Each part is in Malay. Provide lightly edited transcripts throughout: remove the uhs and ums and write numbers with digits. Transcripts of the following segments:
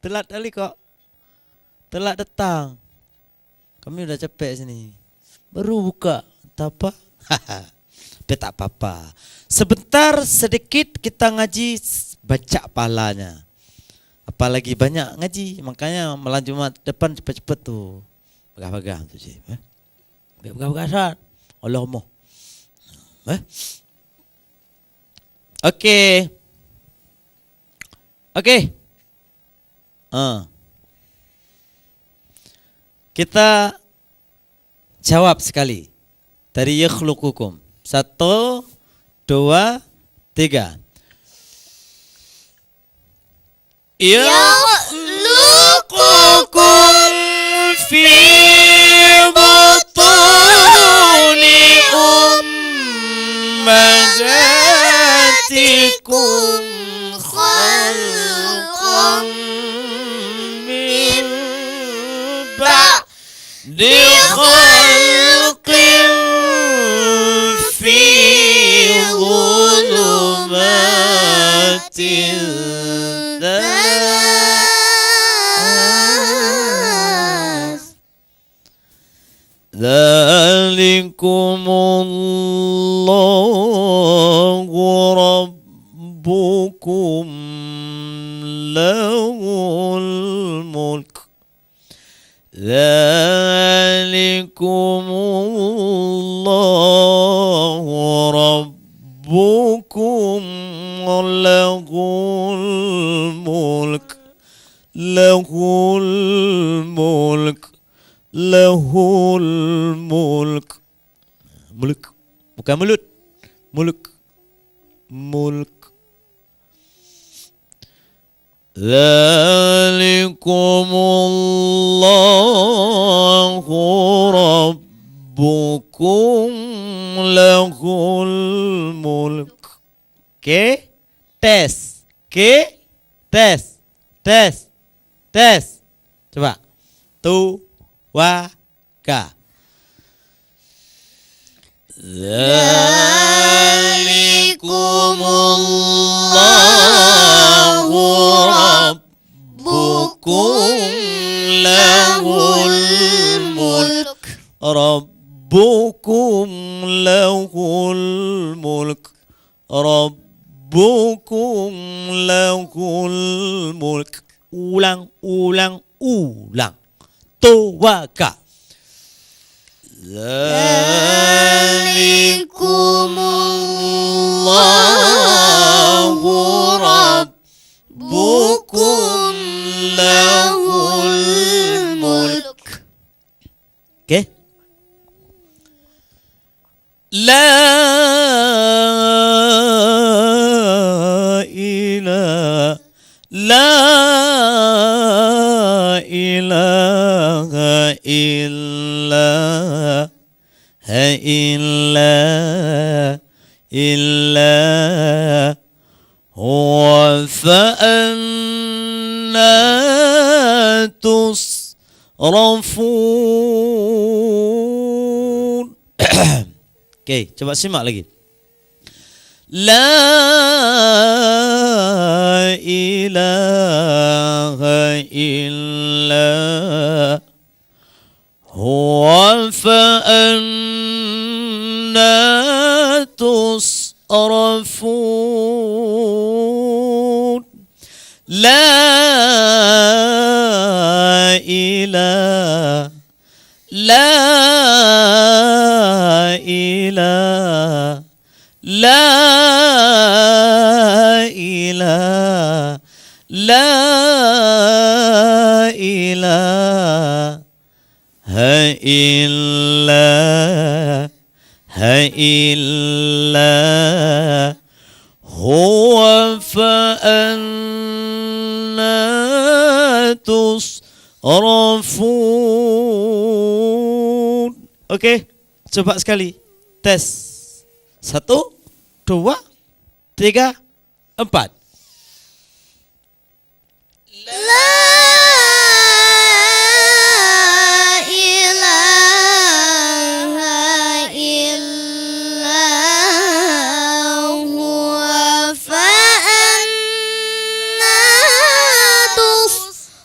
Telat kali kok. Telat datang. Kami udah capek sini. Baru buka. Tak apa. Tapi tak apa-apa. Sebentar sedikit kita ngaji, baca pahalanya. Apalagi banyak ngaji. Makanya malam Jumat depan cepat-cepat tuh. Pegang-pegang tu cik. Pegang-pegang saat. Allahumma. Okey. Kita jawab sekali. Dari yakhluqukum. 1, 2, 3. Yakhluqukum fi butuni ummahatikum khalqan min ba'di khalqin fi dhulumatin Dzalikumullahu rabbukum lahul mulk. Dzalikumullahu rabbukum lahul mulk. Lahul mulk. Lahul mulk. Mulk. Bukan mulut. Mulk. Mulk. Dzalikumullahu rabbukum lahul mulk. Okey? Tes. Okey? Tes. Tes. Tes. Coba. Tu. Waka. Dzalikumullahu rabbukum lahul mulk. Rabbukum lahul mulk. Rabbukum lahul mulk. Ulang, ulang, ulang. Tawaka. Dzalikumullahu rabbukum lahul mulk. Okey. La ilaha illa huwa fa'anna tusrafun. Okey, coba simak lagi. La ilaha illa huwa fa'anna tusrafun. La ilaha La ilaha illa huwa fa'anna tusrafun. Okey, coba sekali. Tes. 1, 2, 3, 4. La ilaha illa huwa fa'anna tusrafun.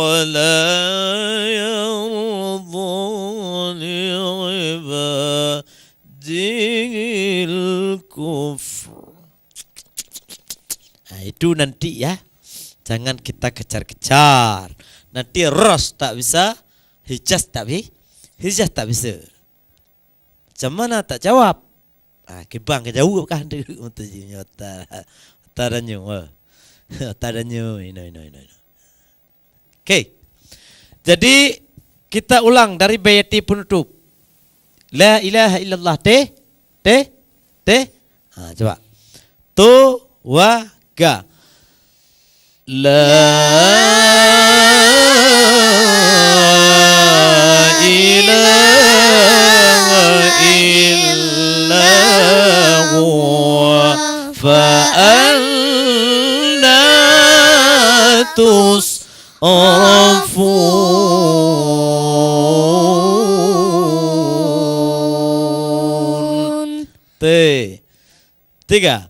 ولا يرضى لعباده الكفر. Nah, itu nanti ya, jangan kita kejar-kejar. Nanti ros tak bisa, hijaz tak bisa. Macam mana tak jawab? Kibang ke jauh kan dulu untuk nyota. Taranyo. Taranyo ini. Oke. Jadi kita ulang dari bayati penutup. La ilaha illallah te. Coba. Tu wa ga. La ilaha illallah fa'anna tus'afun. Tiga.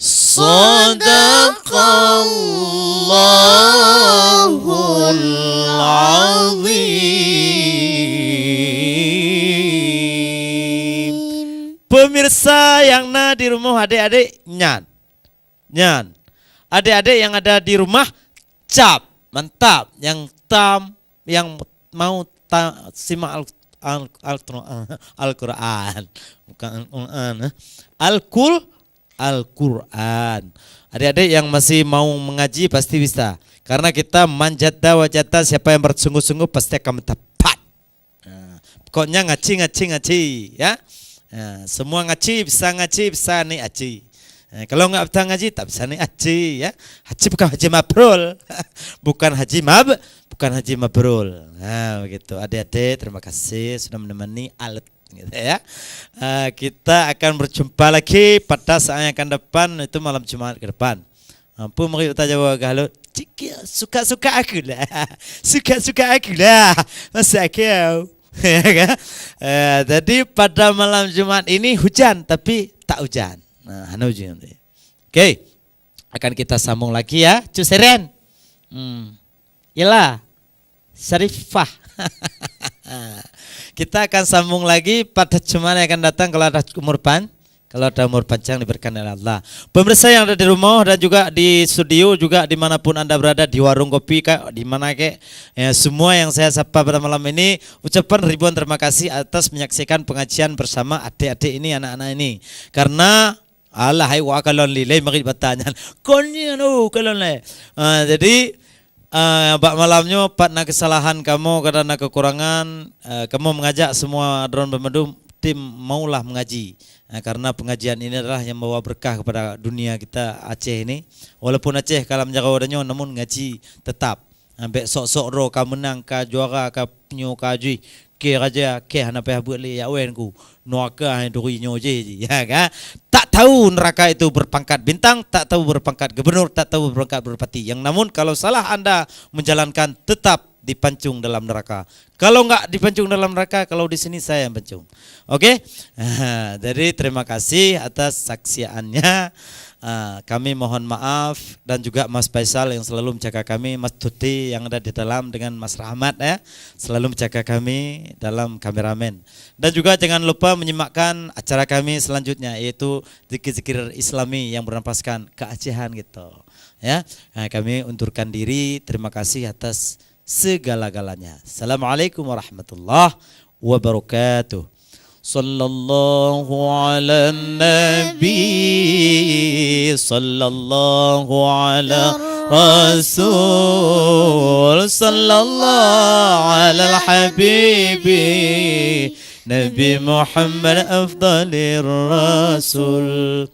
Sadaqallahul azim. Pemirsa yang ada di rumah, adik-adik nyan. Adik-adik yang ada di rumah cap, mantap. Yang tam, yang mau simak Al-Quran, bukan Al-Quran. Al-Quran. Adik-adik yang masih mau mengaji pasti bisa. Karena kita manjata wajata, siapa yang bersungguh-sungguh pasti akan tepat. Pokoknya ngaji ya. Semua ngaji bisa nih aji. Kalau nggak bisa ngaji tak bisa nih aji ya. Haji bukan haji mabrur. bukan haji mabrur. Nah, begitu. Adik-adik terima kasih sudah menemani alat gitu ya. Kita akan berjumpa lagi pada saat yang akan depan, itu malam Jumat ke depan. Ampun mari kita jawab kalau suka-suka aku lah. Suka-suka aku lah. Masa kau. Jadi pada malam Jumat ini hujan tapi tak hujan. Nah, hujan nanti. Oke. Akan kita sambung lagi ya. Cuseren. Yalah. Syarifah. Kita akan sambung lagi pada Jumat yang akan datang kalau ada umur panjang diberikan oleh Allah. Pemirsa yang ada di rumah dan juga di studio, juga dimanapun Anda berada, di warung kopi di mana semua yang saya sapa pada malam ini, ucapan ribuan terima kasih atas menyaksikan pengajian bersama adik-adik ini, anak-anak ini. Karena Allah hai wa kalon li mari bertanya. Konnya kalon le. Jadi bak malamnya patna kesalahan kamu karena kekurangan, kamu mengajak semua drone bermadu tim maulah mengaji. Karena pengajian ini adalah yang membawa berkah kepada dunia kita Aceh ini. Walaupun Aceh kalau menjaga wadahnya, namun ngaji tetap. Ambek sok-sok ro ka menang ka juara ka penyo ka ji ke raja ke hana peh buat le ya wen ku noaka duri nyo je ya kan. Tak tahu neraka itu berpangkat bintang, tak tahu berpangkat gubernur, tak tahu berpangkat bupati. Yang namun kalau salah Anda menjalankan tetap dipancung dalam neraka. Kalau enggak dipancung dalam neraka, kalau di sini saya yang pancung. Oke? Jadi terima kasih atas saksiannya. Kami mohon maaf, dan juga Mas Faisal yang selalu menjaga kami, Mas Tuti yang ada di dalam dengan Mas Rahmat ya, selalu menjaga kami dalam kameramen. Dan juga jangan lupa menyimakkan acara kami selanjutnya, yaitu zikir-zikir Islami yang bernapaskan keacehan gitu. Ya, kami unturkan diri. Terima kasih atas segala-galanya. Assalamualaikum warahmatullahi wabarakatuh. Sallallahu ala nabi, sallallahu ala rasul, sallallahu ala habibi, Nabi Muhammad afdalir rasul.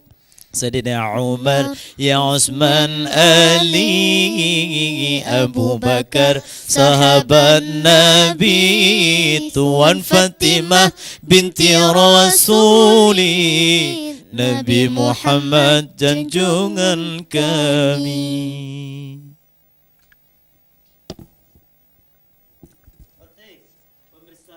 Sayyidina Umar, ya Utsman, Ali, Abu Bakar, sahabat Nabi, Tuan Fatimah binti Rasuli, Nabi Muhammad junjungan kami. Pemirsa